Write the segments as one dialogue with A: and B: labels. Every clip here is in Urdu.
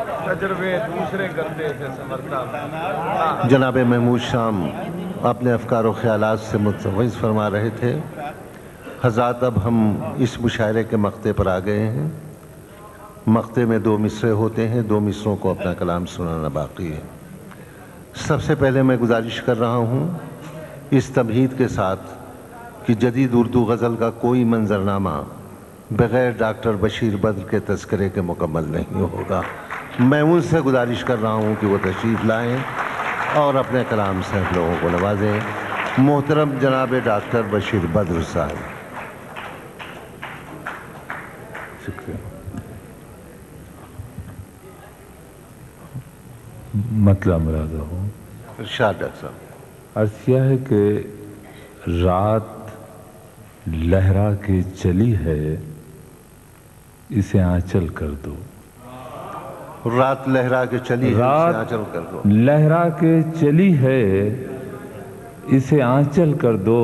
A: تجربے دوسرے کرتے تھے سمرتا۔
B: جناب محمود شام اپنے افکار و خیالات سے متوجہ فرما رہے تھے۔ حضرات اب ہم اس مشاعرے کے مقطع پر آ گئے ہیں۔ مقطع میں 2 مصرے ہوتے ہیں، 2 مصروں کو اپنا کلام سنانا باقی ہے۔ سب سے پہلے میں گزارش کر رہا ہوں اس تمہید کے ساتھ کہ جدید اردو غزل کا کوئی منظرنامہ بغیر ڈاکٹر بشیر بدر کے تذکرے کے مکمل نہیں ہوگا۔ میں ان سے گزارش کر رہا ہوں کہ وہ تشریف لائیں اور اپنے کلام سے ہم لوگوں کو نوازیں۔ محترم جناب ڈاکٹر بشیر بدر صاحب۔
C: شکریہ۔ مطلب مرادہ ہوں
B: ارشاد ڈاکٹر صاحب۔
C: عرض کیا ہے کہ رات لہرا کے چلی ہے، اسے آنچل کر دو۔
B: رات لہرا کے چلی ہے، اسے آنچل کر دو۔
C: لہرا کے چلی ہے، اسے آنچل کر دو،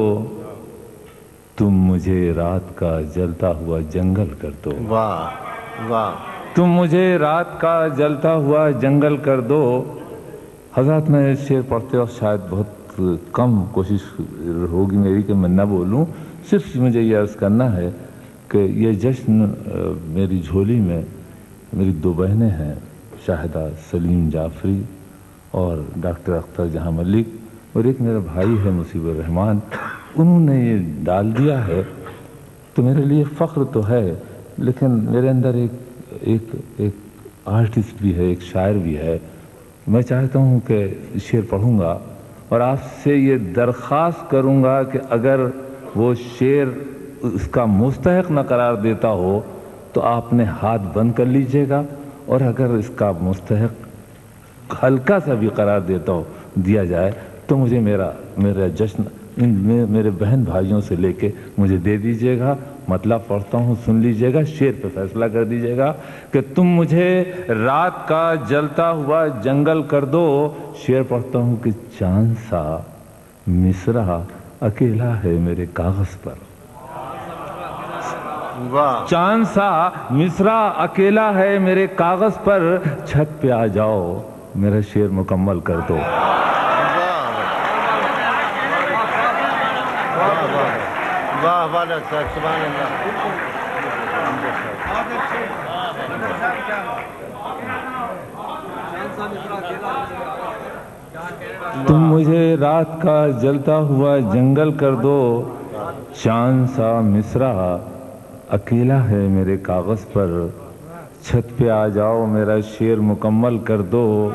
C: تم مجھے رات کا جلتا ہوا جنگل کر دو۔
B: واہ واہ۔
C: تم مجھے رات کا جلتا ہوا جنگل کر دو۔ حضرات میں شعر پڑھتے وقت شاید بہت کم کوشش ہوگی میری کہ میں نہ بولوں، صرف مجھے یہ عرض کرنا ہے کہ یہ جشن میری جھولی میں میری 2 بہنیں ہیں، شاہدہ سلیم جعفری اور ڈاکٹر اختر جہاں ملک، اور ایک میرا بھائی ہے مصیب الرحمان، انہوں نے یہ ڈال دیا ہے تو میرے لیے فخر تو ہے، لیکن میرے اندر ایک آرٹسٹ بھی ہے، ایک شاعر بھی ہے۔ میں چاہتا ہوں کہ شعر پڑھوں گا اور آپ سے یہ درخواست کروں گا کہ اگر وہ شعر اس کا مستحق نہ قرار دیتا ہو تو آپ نے ہاتھ بند کر لیجئے گا، اور اگر اس کا مستحق ہلکا سا بھی قرار دیا جائے تو مجھے میرا جشن میرے بہن بھائیوں سے لے کے مجھے دے دیجئے گا۔ مطلب پڑھتا ہوں، سن لیجئے گا، شعر پہ فیصلہ کر دیجئے گا کہ تم مجھے رات کا جلتا ہوا جنگل کر دو۔ شعر پڑھتا ہوں کہ چاند سا مصرع اکیلا ہے میرے کاغذ پر۔ چاند سا مصرع اکیلا ہے میرے کاغذ پر، چھت پہ آ جاؤ میرا شعر مکمل کر دو۔
B: واہ واہ ڈاکٹر صاحب، سبحان اللہ۔
C: تم مجھے رات کا جلتا ہوا جنگل کر دو، چاند سا مصرع اکیلا ہے میرے کاغذ پر، چھت پہ آ جاؤ میرا شعر مکمل کر دو۔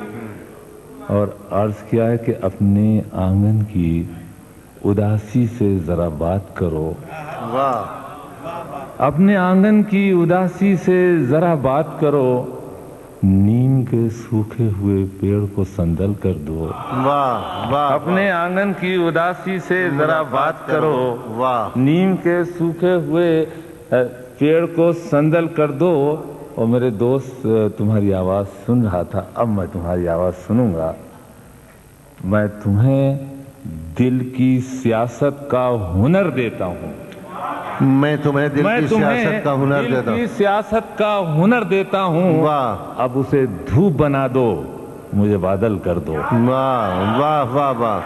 C: اور عرض کیا ہے کہ اپنے آنگن کی اداسی سے ذرا بات کرو۔
B: واہ۔
C: اپنے آنگن کی اداسی سے ذرا بات کرو، نیم کے سوکھے ہوئے پیڑ کو سندل کر دو۔
B: واہ واہ۔
C: اپنے آنگن کی اداسی سے ذرا بات کرو،
B: واہ۔
C: نیم کے سوکھے ہوئے پیڑ کو سندل کر دو۔ اور میرے دوست تمہاری آواز سن رہا تھا، اب میں تمہاری آواز سنوں گا۔ میں تمہیں دل کی سیاست کا ہنر دیتا ہوں۔
B: میں تمہیں دل کی سیاست کا ہنر دیتا ہوں۔
C: دل کی سیاست کا ہنر دیتا ہوں۔
B: واہ۔
C: اب اسے دھوپ بنا دو، مجھے بادل کر دو۔
B: واہ واہ واہ واہ واہ۔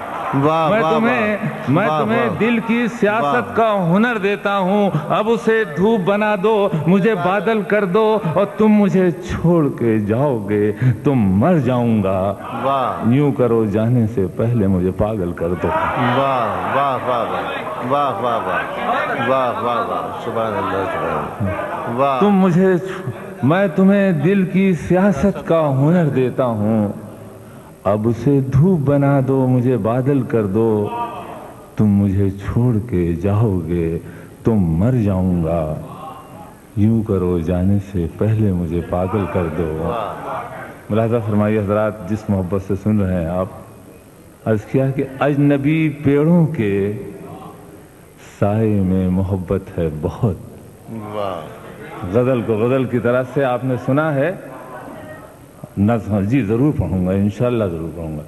C: میں تمہیں دل کی سیاست کا ہنر دیتا ہوں، اب اسے دھوپ بنا دو، مجھے بادل کر دو، اور تم مجھے چھوڑ کے جاؤ گے تم مر جاؤں گا، یوں کرو جانے سے پہلے مجھے پاگل کر دو۔
B: واہ واہ واہ واہ واہ واہ واہ واہ واہ، سبحان اللہ سبحان اللہ۔ واہ۔
C: میں تمہیں دل کی سیاست کا ہنر دیتا ہوں، اب اسے دھوپ بنا دو، مجھے بادل کر دو، تم مجھے چھوڑ کے جاؤ گے تم مر جاؤں گا، یوں کرو جانے سے پہلے مجھے پاگل کر دو۔ ملاحظہ فرمائیے حضرات، جس محبت سے سن رہے ہیں آپ، عرض کیا کہ اجنبی پیڑوں کے سائے میں محبت ہے بہت۔ غزل کو غزل کی طرح سے آپ نے سنا ہے، نظم جی ضرور پڑھوں گا، انشاءاللہ ضرور پڑھوں گا۔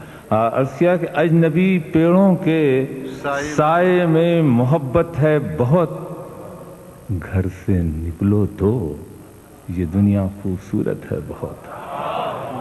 C: عرض کیا کہ اجنبی پیڑوں کے سائے میں محبت ہے بہت، گھر سے نکلو تو یہ دنیا خوبصورت ہے بہت۔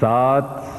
C: 7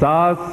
C: 7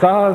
C: 7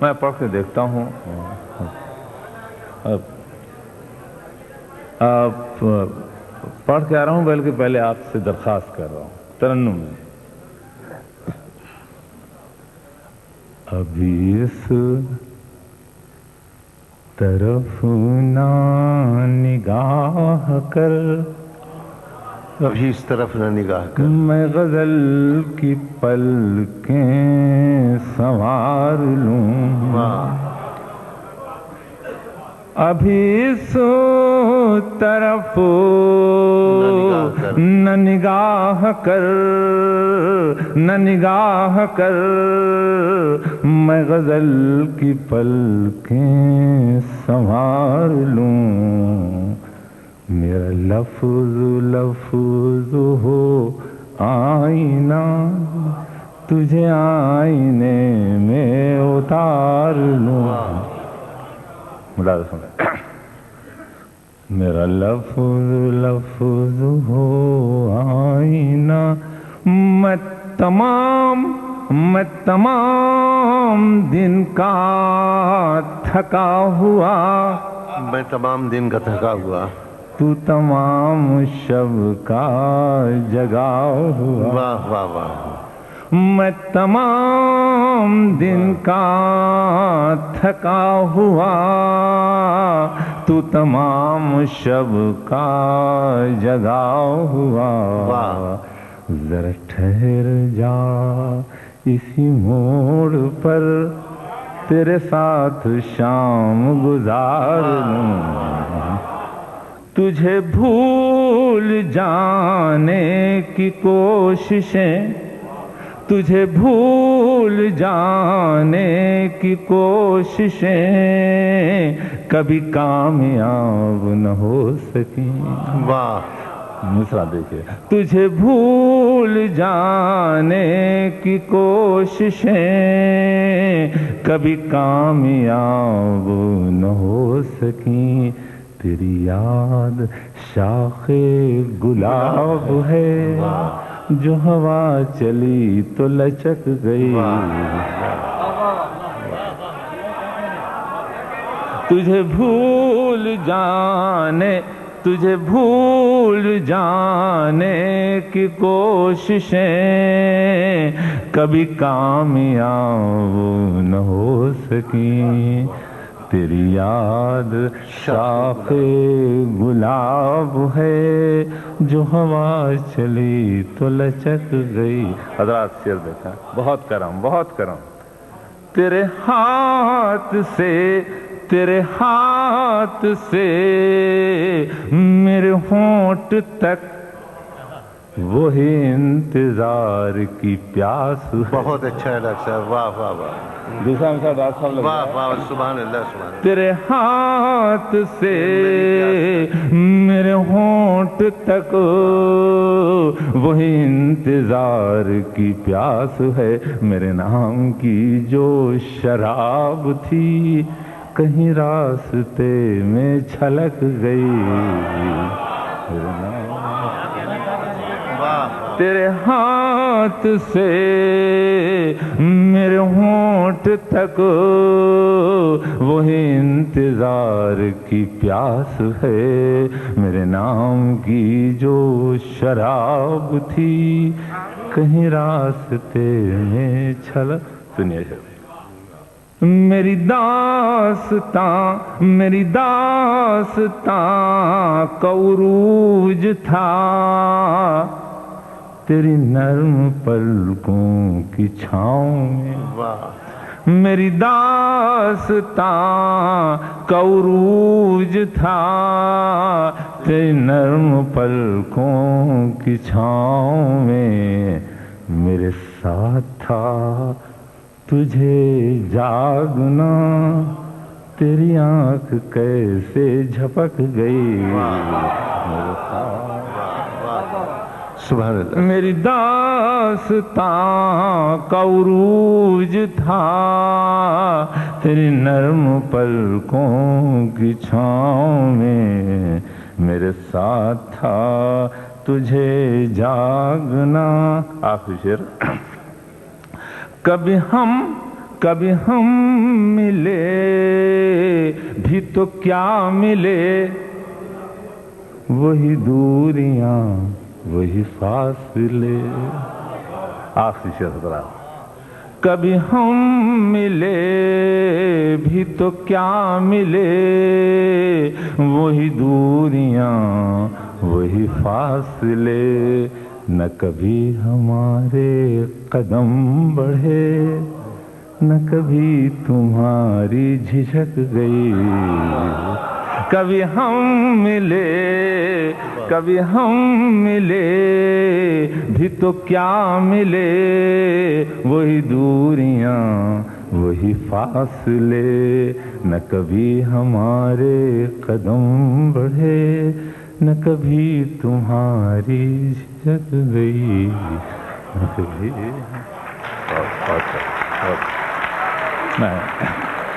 C: میں پڑھ کے دیکھتا ہوں. آپ پڑھ کے آ رہا ہوں بلکہ پہلے آپ سے درخواست کر رہا ہوں ترنم میں. ابھی اس طرف نہ نگاہ کر،
B: ابھی اس طرف نہ نگاہ کر،
C: میں غزل کی پلکیں سنوار لوں.
B: واہ.
C: ابھی اس طرف نہ نگاہ کر، نہ نگاہ کر، میں غزل کی پلکیں سنوار لوں. میرا لفظ لفظ ہو آئینہ، تجھے آئینے میں اتار لوں. ملازم سنیں. میرا لفظ لفظ ہو آئینہ، میں تمام دن کا تھکا ہوا،
B: میں تمام دن کا تھکا ہوا،
C: تو تمام شب کا جگا ہوا.
B: واہ واہ واہ.
C: میں تمام دن کا تھکا ہوا، تو تمام شب کا جگا ہوا. ذرا ٹھہر جا اسی موڑ پر، تیرے ساتھ شام گزار لوں. تجھے بھول جانے کی کوششیں، تجھے بھول جانے کی کوششیں کبھی کامیاب نہ ہو سکیں.
B: واہ.
C: دوسرا دیکھیے. تجھے بھول جانے کی کوششیں کبھی کامیاب نہ ہو سکیں. تیری یاد شاخ گلاب ہے، جو ہوا چلی تو لچک گئی. تجھے بھول جانے، تجھے بھول جانے کی کوششیں کبھی کامیاب نہ ہو سکیں. تیری یاد شاخ گلاب ہے، جو ہوا چلی تو لچک گئی. حضرات شعر دیکھا، بہت کرم بہت کرم. تیرے ہاتھ سے، تیرے ہاتھ سے میرے ہونٹ تک وہی انتظار کی پیاس.
B: بہت اچھا ہے ڈاکٹر صاحب. واہ واہ واہ.
C: دوسرا مثال ڈاکٹر صاحب.
B: واہ واہ. سبحان اللہ سبحان اللہ.
C: تیرے ہاتھ سے میرے ہونٹ تک وہی انتظار کی پیاس ہے. میرے نام کی جو شراب تھی کہیں راستے میں چھلک گئی. تیرے ہاتھ سے میرے ہونٹ تک وہی انتظار کی پیاس ہے. میرے نام کی جو شراب تھی کہیں راستے میں چھلک. سنیے میری داستاں، میری داستاں کا عروج تھا تیری نرم پلکوں کی چھاؤں میں. میری داستاں کا عروج تھا تیری نرم پلکوں کی چھاؤں میں. میرے ساتھ تھا تجھے جاگنا، تیری آنکھ کیسے جھپک گئی.
B: سبحان اللہ.
C: میری داستاں کا عروج تھا تیری نرم پلکوں کی چھاؤں میں. میرے ساتھ تھا تجھے جاگنا. آخری شعر. کبھی ہم کبھی ہم ملے بھی تو کیا ملے، وہی دوریاں وہی فاصلے. آخری شعر حضرات. کبھی ہم ملے بھی تو کیا ملے، وہی دوریاں وہی فاصلے. نہ کبھی ہمارے قدم بڑھے، نہ کبھی تمہاری جھجک گئی. کبھی ہم ملے، کبھی ہم ملے بھی تو کیا ملے، وہی دوریاں وہی فاصلے. نہ کبھی ہمارے قدم بڑھے، نہ کبھی تمہاری جھجک گئی.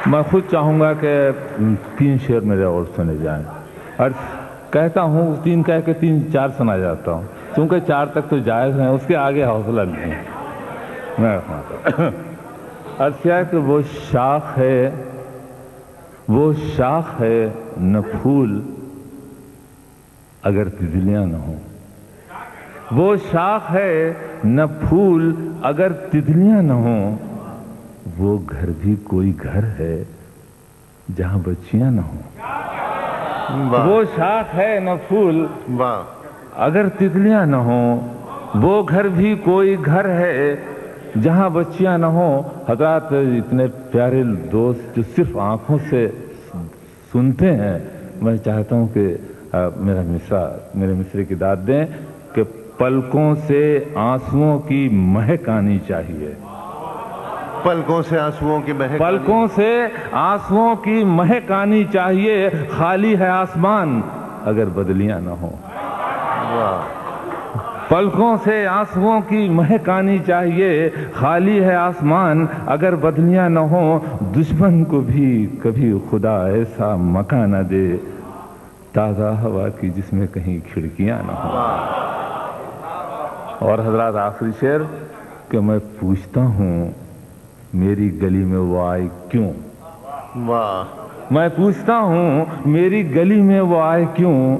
C: میں خود چاہوں گا کہ 3 شعر میرے اور سنے جائیں، اور کہتا ہوں 3 کہہ کے 3-4 سنا جاتا ہوں، کیونکہ 4 تک تو جائز ہیں، اس کے آگے حوصلہ نہیں. میں عرض کیا کہ وہ شاخ ہے نہ پھول اگر تجلیاں نہ ہوں. وہ شاخ ہے نہ پھول اگر تجلیاں نہ ہوں، وہ گھر بھی کوئی گھر ہے جہاں بچیاں نہ ہوں. وہ شاخ ہے نہ پھول اگر تتلیاں نہ ہوں، وہ گھر بھی کوئی گھر ہے جہاں بچیاں نہ ہوں. حضرات اتنے پیارے دوست جو صرف آنکھوں سے سنتے ہیں، میں چاہتا ہوں کہ میرے مصرے کی داد دیں کہ پلکوں سے آنسوؤں کی مہک آنی چاہیے.
B: پلکوں سے آنسوؤں کی مہک،
C: پلکوں سے آنسوؤں کی مہک آنی چاہیے. خالی ہے آسمان اگر بدلیاں نہ ہوں. پلکوں سے آنسوؤں کی مہک آنی چاہیے. خالی ہے آسمان اگر بدلیاں نہ ہوں. دشمن کو بھی کبھی خدا ایسا مکان نہ دے، تازہ ہوا کی جس میں کہیں کھڑکیاں نہ ہوں. اور حضرات آخری شعر کہ میں پوچھتا ہوں میری گلی میں وہ آئے کیوں. میں پوچھتا ہوں میری گلی میں وہ آئے کیوں،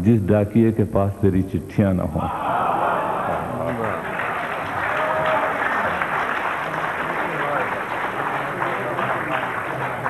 C: جس ڈاکیے کے پاس تیری چٹھیاں نہ ہوں.